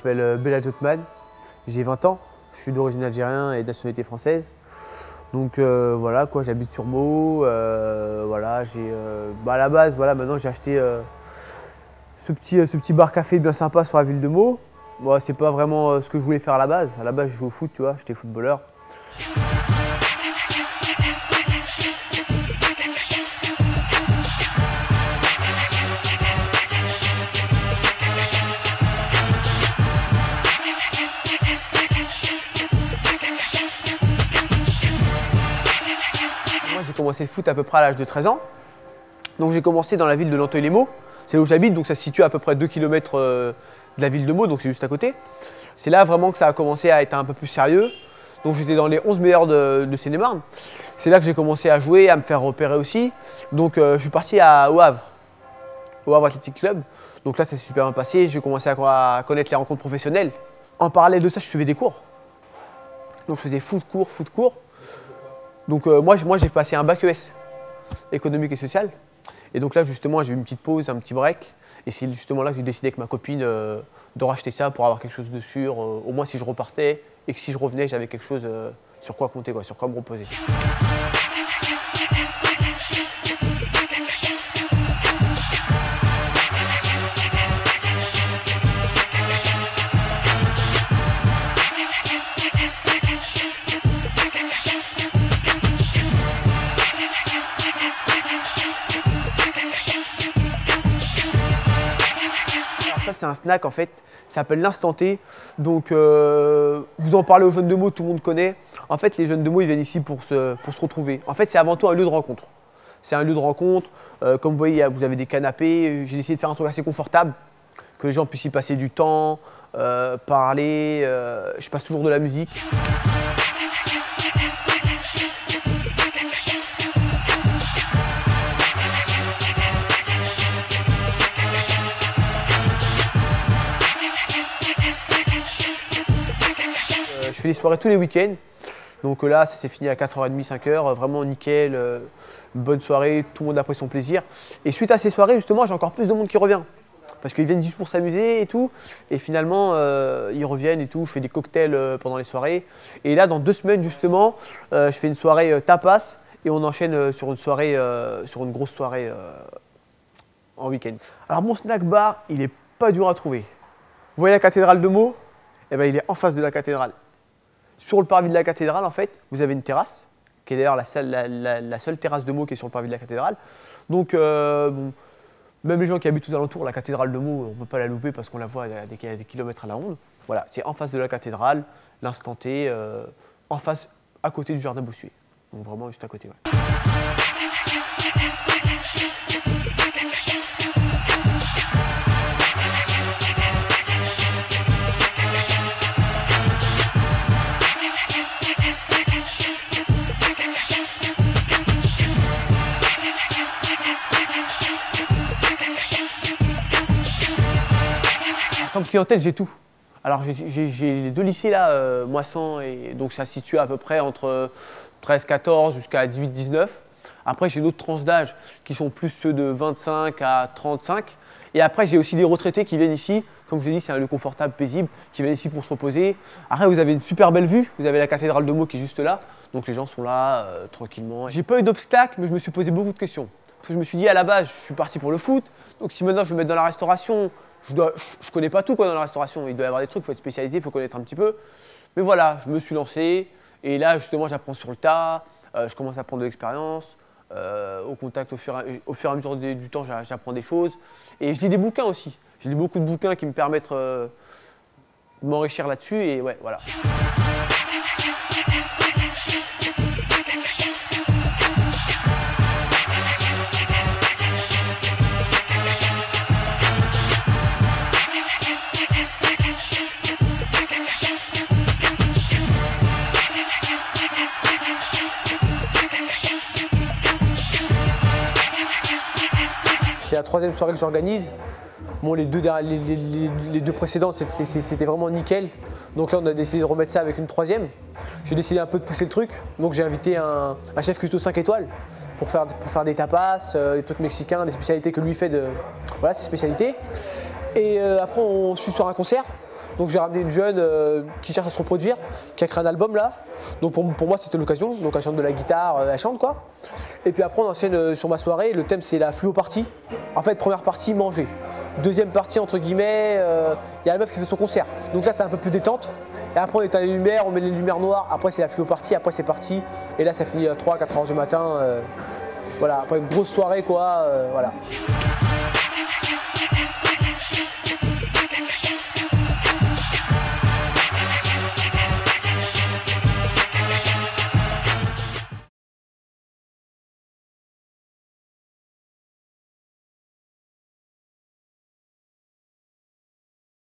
m'appelle Bella Jotman, j'ai 20 ans, je suis d'origine algérienne et de nationalité française. Donc voilà quoi, j'habite sur Meaux, voilà, à la base, voilà, maintenant j'ai acheté ce petit bar-café bien sympa sur la ville de Meaux. Bon, c'est pas vraiment ce que je voulais faire à la base. À la base, je jouais au foot, tu vois, j'étais footballeur. Moi, j'ai commencé le foot à peu près à l'âge de 13 ans. Donc j'ai commencé dans la ville de Nanteuil-les-Maux. C'est là où j'habite, donc ça se situe à peu près 2 km de la ville de Meaux, donc c'est juste à côté. C'est là vraiment que ça a commencé à être un peu plus sérieux. Donc j'étais dans les 11 meilleurs de Seine-et-Marne. C'est là que j'ai commencé à jouer, à me faire repérer aussi. Donc je suis parti au Havre Athletic Club. Donc là ça s'est super bien passé, j'ai commencé à connaître les rencontres professionnelles. En parallèle de ça, je suivais des cours. Donc je faisais foot cours. Donc moi j'ai passé un bac ES, économique et social. Et donc là justement j'ai eu une petite pause, un petit break. Et c'est justement là que j'ai décidé avec ma copine de racheter ça pour avoir quelque chose de sûr, au moins si je repartais et que si je revenais j'avais quelque chose sur quoi compter, sur quoi me reposer. Ça c'est un snack en fait, ça s'appelle l'instant T. Donc vous en parlez aux jeunes de Meaux, tout le monde connaît. En fait les jeunes de Meaux ils viennent ici pour se retrouver. En fait c'est avant tout un lieu de rencontre. C'est un lieu de rencontre, comme vous voyez vous avez des canapés. J'ai décidé de faire un truc assez confortable, que les gens puissent y passer du temps, parler. Je passe toujours de la musique. Je fais des soirées tous les week-ends, donc là ça s'est fini à 4h30, 5h, vraiment nickel, bonne soirée, tout le monde a pris son plaisir. Et suite à ces soirées justement j'ai encore plus de monde qui revient, parce qu'ils viennent juste pour s'amuser et tout, et finalement ils reviennent et tout, je fais des cocktails pendant les soirées. Et là dans 2 semaines justement, je fais une soirée tapas et on enchaîne sur une grosse soirée en week-end. Alors mon snack bar, il est pas dur à trouver. Vous voyez la cathédrale de Meaux? Eh ben, il est en face de la cathédrale. Sur le parvis de la cathédrale, en fait, vous avez une terrasse, qui est d'ailleurs la seule terrasse de Meaux qui est sur le parvis de la cathédrale. Donc, bon, même les gens qui habitent aux alentours, la cathédrale de Meaux, on ne peut pas la louper parce qu'on la voit à des kilomètres à la ronde. Voilà, c'est en face de la cathédrale, l'instant T, en face, à côté du jardin Bossuet. Donc vraiment juste à côté. Ouais. Comme clientèle, j'ai tout. Alors j'ai les 2 lycées là, Moissan, et donc ça se situe à peu près entre 13-14 jusqu'à 18-19. Après j'ai d'autres tranches d'âge qui sont plus ceux de 25 à 35. Et après j'ai aussi des retraités qui viennent ici. Comme je l'ai dit, c'est un lieu confortable, paisible, qui viennent ici pour se reposer. Après vous avez une super belle vue, vous avez la cathédrale de Meaux qui est juste là. Donc les gens sont là tranquillement. J'ai pas eu d'obstacle, mais je me suis posé beaucoup de questions. Parce que je me suis dit à la base, je suis parti pour le foot. Donc si maintenant je veux me mettre dans la restauration, je connais pas tout dans la restauration, il doit y avoir des trucs, il faut être spécialisé, il faut connaître un petit peu. Mais voilà, je me suis lancé et là justement j'apprends sur le tas, je commence à prendre de l'expérience, au contact au fur et à mesure du temps j'apprends des choses. Et je lis des bouquins aussi, je lis beaucoup de bouquins qui me permettent de m'enrichir là-dessus et ouais voilà. C'est la 3e soirée que j'organise. Bon, les 2 précédentes, c'était vraiment nickel. Donc là, on a décidé de remettre ça avec une 3e. J'ai décidé un peu de pousser le truc. Donc j'ai invité un chef cuistot 5 étoiles pour faire des tapas, des trucs mexicains, des spécialités que lui fait de... Voilà, ses spécialités. Et après, on suit sur un concert. Donc j'ai ramené une jeune qui cherche à se reproduire, qui a créé un album là. Donc pour moi c'était l'occasion, donc elle chante de la guitare, elle chante quoi. Et puis après on enchaîne sur ma soirée, le thème c'est la fluo party. En fait première partie manger, deuxième partie entre guillemets, il y a la meuf qui fait son concert. Donc là c'est un peu plus détente. Et après on éteint les lumières, on met les lumières noires, après c'est la fluo party, après c'est parti. Et là ça finit à 3-4 heures du matin. Voilà, après une grosse soirée quoi, voilà.